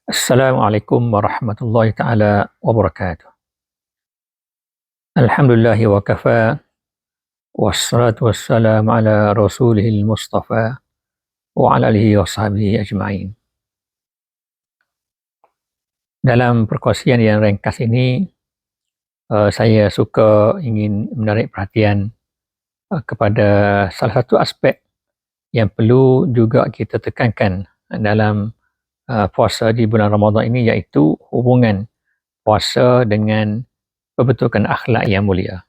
Assalamualaikum warahmatullahi taala wabarakatuh. Alhamdulillah wa kafa wassalatu wassalamu ala rasulihil mustafa wa ala alihi wa sahbihi ajma'in. Dalam perkongsian yang ringkas ini, saya suka ingin menarik perhatian kepada salah satu aspek yang perlu juga kita tekankan dalam puasa di bulan Ramadan ini, iaitu hubungan puasa dengan pembentukan akhlak yang mulia.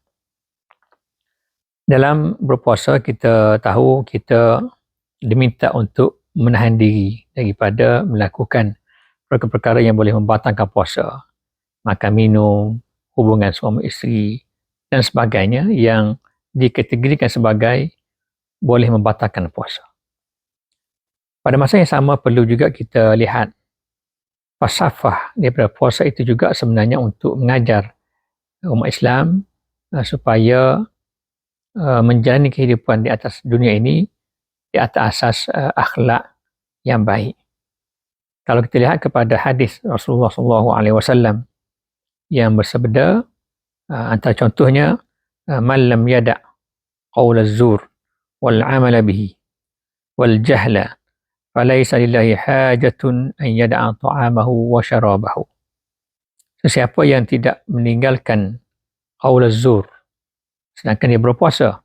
Dalam berpuasa, kita tahu kita diminta untuk menahan diri daripada melakukan perkara-perkara yang boleh membatalkan puasa. Makan minum, hubungan suami isteri dan sebagainya yang dikategorikan sebagai boleh membatalkan puasa. Pada masa yang sama, perlu juga kita lihat falsafah daripada puasa itu juga sebenarnya untuk mengajar umat Islam supaya menjalani kehidupan di atas dunia ini di atas asas akhlak yang baik. Kalau kita lihat kepada hadis Rasulullah SAW yang bersabda, antara contohnya, man lam yada' qawla az-zur wal 'amala bihi wal jahla falaysa lillahi hajatun an yada'a ta'amahu wa syarabahu. Sesiapa yang tidak meninggalkan qawl az-zur sedangkan dia berpuasa,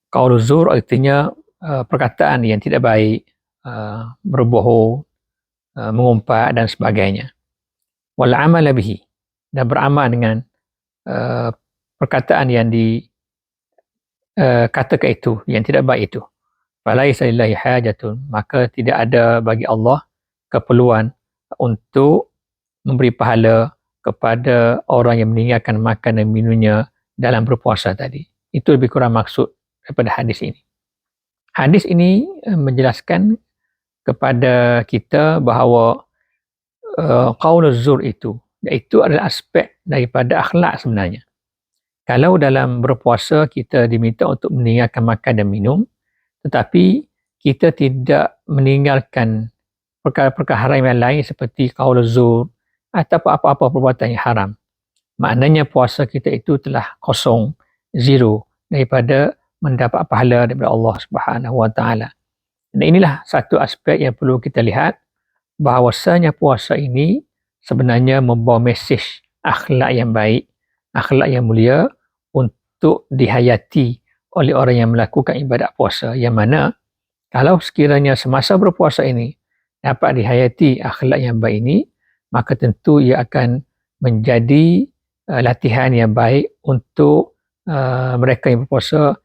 qawl az-zur artinya perkataan yang tidak baik, berbohong, mengumpat dan sebagainya. Wal 'amala bihi, dan beramal dengan perkataan yang dikatakan itu, yang tidak baik itu. Falaisa lillahi hajatun, maka tidak ada bagi Allah keperluan untuk memberi pahala kepada orang yang meninggalkan makan dan minumnya dalam berpuasa tadi. Itu lebih kurang maksud daripada hadis ini. Hadis ini menjelaskan kepada kita bahawa qaul az-zur itu, iaitu adalah aspek daripada akhlak sebenarnya. Kalau dalam berpuasa kita diminta untuk meninggalkan makan dan minum, tetapi kita tidak meninggalkan perkara-perkara haram yang lain seperti qaul az-zur atau apa-apa perbuatan yang haram, maknanya puasa kita itu telah kosong, zero, daripada mendapat pahala daripada Allah Subhanahu Wa Taala. Dan inilah satu aspek yang perlu kita lihat, bahawasanya puasa ini sebenarnya membawa mesej akhlak yang baik, akhlak yang mulia untuk dihayati oleh orang yang melakukan ibadat puasa, yang mana kalau sekiranya semasa berpuasa ini dapat dihayati akhlak yang baik ini, maka tentu ia akan menjadi latihan yang baik untuk mereka yang berpuasa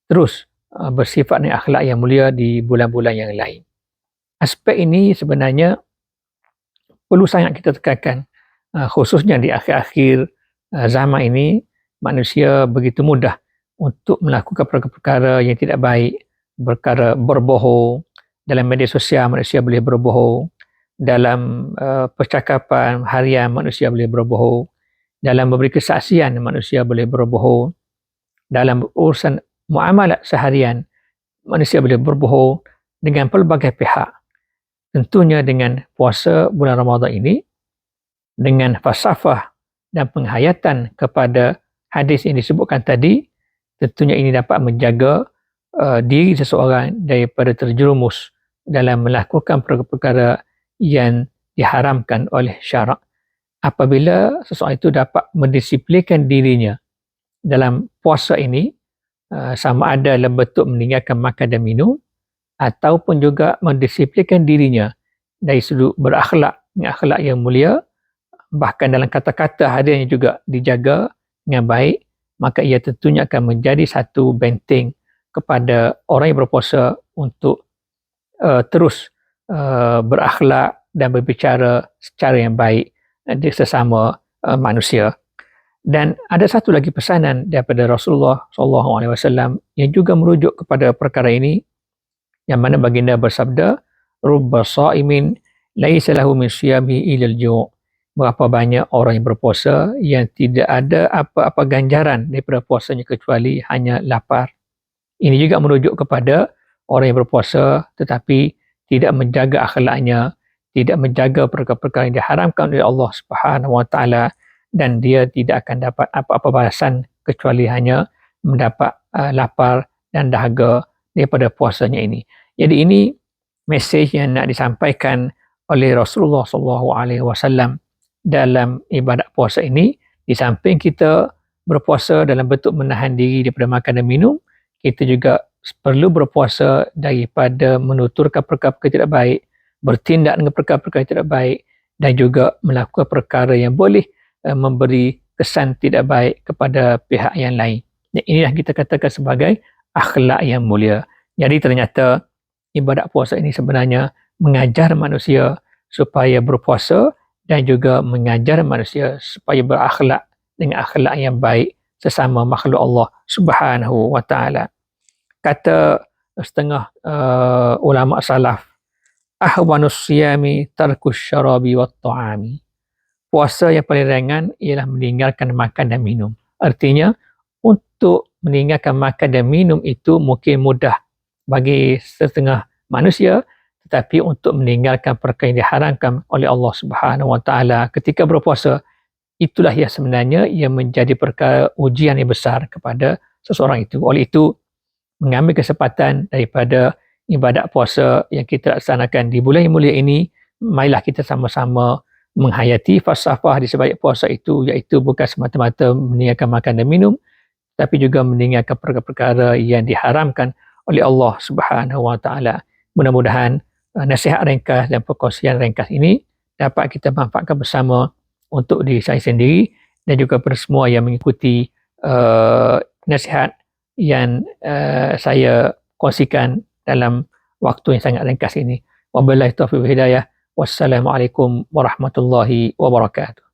terus bersifat dengan akhlak yang mulia di bulan-bulan yang lain. Aspek ini sebenarnya perlu sangat kita tekankan, khususnya di akhir-akhir zaman ini. Manusia begitu mudah untuk melakukan perkara-perkara yang tidak baik, perkara berbohong. Dalam media sosial manusia boleh berbohong, dalam percakapan harian manusia boleh berbohong, dalam memberi kesaksian manusia boleh berbohong, dalam urusan muamalat seharian manusia boleh berbohong dengan pelbagai pihak. Tentunya dengan puasa bulan Ramadan ini, dengan falsafah dan penghayatan kepada hadis yang disebutkan tadi, tentunya ini dapat menjaga diri seseorang daripada terjerumus dalam melakukan perkara-perkara yang diharamkan oleh syarak. Apabila seseorang itu dapat mendisiplinkan dirinya dalam puasa ini, sama ada dalam bentuk meninggalkan makan dan minum, ataupun juga mendisiplinkan dirinya dari sudut berakhlak, dengan akhlak yang mulia, bahkan dalam kata-kata hadiahnya juga dijaga dengan baik, maka ia tentunya akan menjadi satu benteng kepada orang yang berpuasa untuk terus berakhlak dan berbicara secara yang baik di sesama manusia. Dan ada satu lagi pesanan daripada Rasulullah SAW yang juga merujuk kepada perkara ini, yang mana baginda bersabda, rubba sha'imin laisa lahu min siyamihi illa al-ju'. Berapa banyak orang yang berpuasa yang tidak ada apa-apa ganjaran daripada puasanya kecuali hanya lapar. Ini juga merujuk kepada orang yang berpuasa tetapi tidak menjaga akhlaknya, tidak menjaga perkara-perkara yang diharamkan oleh Allah Subhanahu Wa Taala, dan dia tidak akan dapat apa-apa balasan kecuali hanya mendapat lapar dan dahaga daripada puasanya ini. Jadi ini mesej yang nak disampaikan oleh Rasulullah SAW dalam ibadat puasa ini. Di samping kita berpuasa dalam bentuk menahan diri daripada makan dan minum, kita juga perlu berpuasa daripada menuturkan perkara-perkara tidak baik, bertindak dengan perkara-perkara tidak baik, dan juga melakukan perkara yang boleh memberi kesan tidak baik kepada pihak yang lain. Dan inilah kita katakan sebagai akhlak yang mulia. Jadi ternyata ibadat puasa ini sebenarnya mengajar manusia supaya berpuasa dan juga mengajar manusia supaya berakhlak dengan akhlak yang baik sesama makhluk Allah Subhanahu Wa Taala. Kata setengah ulama salaf, ahwanus siyami tarkus syarabi wat ta'ami. Puasa yang paling ringan ialah meninggalkan makan dan minum. Artinya, untuk meninggalkan makan dan minum itu mungkin mudah bagi setengah manusia, tetapi untuk meninggalkan perkara yang diharamkan oleh Allah Subhanahu Wa Taala ketika berpuasa, itulah yang sebenarnya yang menjadi perkara ujian yang besar kepada seseorang itu. Oleh itu, mengambil kesempatan daripada ibadat puasa yang kita laksanakan di bulan yang mulia ini, marilah kita sama-sama menghayati falsafah di sebalik puasa itu, iaitu bukan semata-mata meninggalkan makan dan minum, tapi juga meninggalkan perkara-perkara yang diharamkan oleh Allah Subhanahu Wa Taala. Mudah-mudahan nasihat ringkas dan perkongsian ringkas ini dapat kita manfaatkan bersama untuk diri saya sendiri dan juga kepada semua yang mengikuti nasihat yang saya kongsikan dalam waktu yang sangat ringkas ini. Wabillahi taufiq wal hidayah. Wassalamualaikum warahmatullahi wabarakatuh.